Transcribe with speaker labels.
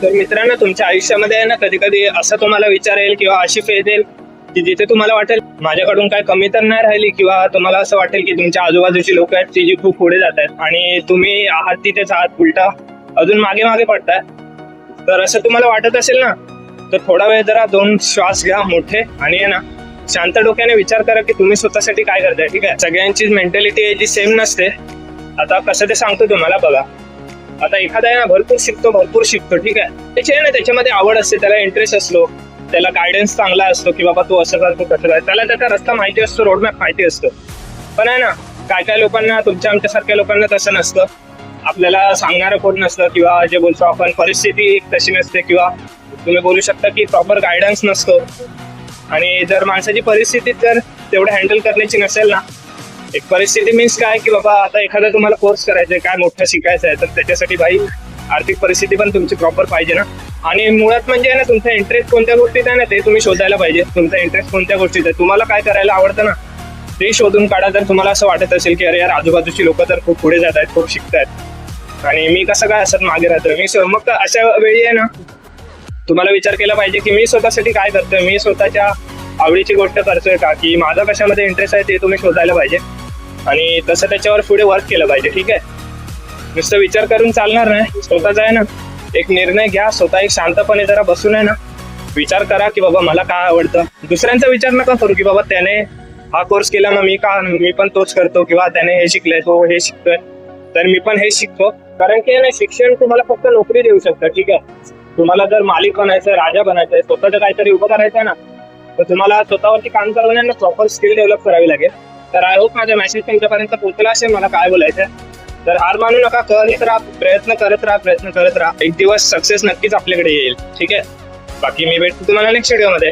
Speaker 1: तर मित्रांनो, तुमच्या आयुष्यामध्ये आहे ना, कधी कधी असं तुम्हाला विचार येईल किंवा अशी फेज येईल की जिथे तुम्हाला वाटेल माझ्याकडून काय कमी तर नाही राहिली, किंवा तुम्हाला असं वाटेल की तुमच्या आजूबाजूची लोक आहेत ती जी खूप पुढे जात आहेत आणि तुम्ही आहात तिथेच आहात, उलटा अजून मागे मागे पडताय. तर असं तुम्हाला वाटत असेल ना, तर थोडा वेळ जरा 2 श्वास घ्या मोठे आणि आहे ना, शांत डोक्याने विचार करा की तुम्ही स्वतःसाठी काय करताय. ठीक आहे, सगळ्यांची मेंटॅलिटी जी सेम नसते. आता कसं ते सांगतो तुम्हाला बघा. आता एखादा आहे ना, भरपूर शिकतो ठीक आहे, त्याची आहे ना त्याच्यामध्ये आवड असते, त्याला इंटरेस्ट असतो, त्याला गायडन्स चांगला असतो की बाबा तू असं कर तू कसं कर, त्याला त्याचा रस्ता माहिती असतो, रोडमॅप माहिती असतो. पण आहे ना, काय लोकांना, तुमच्या आमच्यासारख्या लोकांना तसं नसतं. आपल्याला सांगणारं कोण नसतं, किंवा जे बोलतो आपण परिस्थिती तशी नसते, किंवा तुम्ही बोलू शकता की प्रॉपर गायडन्स नसतो. आणि जर माणसाची परिस्थिती जर तेवढं हँडल करण्याची नसेल ना, एक परिस्थिती मीन्स काय की बाबा आता एखादा तुम्हाला कोर्स करायचा आहे, काय मोठं शिकायचं आहे, तर त्याच्यासाठी भाई आर्थिक परिस्थिती पण तुमची प्रॉपर पाहिजे ना. आणि मुळात म्हणजे ना, तुमचा इंटरेस्ट कोणत्या गोष्टीत आहे ना ते तुम्ही शोधायला पाहिजे. तुमचा इंटरेस्ट कोणत्या गोष्टीत आहे, तुम्हाला काय करायला आवडतं ना ते शोधून काढा. जर तुम्हाला असं वाटत असेल की अरे यार, आजूबाजूची लोक तर खूप पुढे जात आहेत, खूप शिकतायत आणि मी कसं काय असं मागे राहतोय, मग अशा वेळी आहे ना, तुम्हाला विचार केला पाहिजे की मी स्वतःसाठी काय करतोय, मी स्वतःच्या आवडीची गोष्ट करतोय का, की माझा कशामध्ये इंटरेस्ट आहे ते तुम्ही शोधायला पाहिजे आणि तसं त्याच्यावर पुढे वर्क केलं पाहिजे. ठीक आहे, नुसतं विचार करून चालणार नाही. स्वतःचा आहे ना एक निर्णय घ्या, स्वतः एक शांतपणे जरा बसून आहे ना विचार करा की बाबा मला काय आवडतं. दुसऱ्यांचा विचार नका करू की बाबा त्याने हा कोर्स केला मग मी पण तोच करतो, किंवा त्याने हे शिकलंय तो हे शिकतोय तर मी पण हे शिकतो. कारण की ना, शिक्षण तुम्हाला फक्त नोकरी देऊ शकतं. ठीक आहे, तुम्हाला जर मालिक बनायचंय, राजा बनायचंय, स्वतःचं काहीतरी उभं करायचंय ना, तर तुम्हाला स्वतःवरती काम करून प्रॉपर स्किल डेव्हलप करावी लागेल. तर आय होप माझा मेसेज तुमच्यापर्यंत पोहोचला असेल मला काय बोलायचं. तर हार मानू नका, करत राहा, प्रयत्न करत राहा. एक दिवस सक्सेस नक्कीच आपल्याकडे येईल. ठीक आहे, बाकी मी भेटतो तुम्हाला नेक्स्ट व्हिडिओ मध्ये.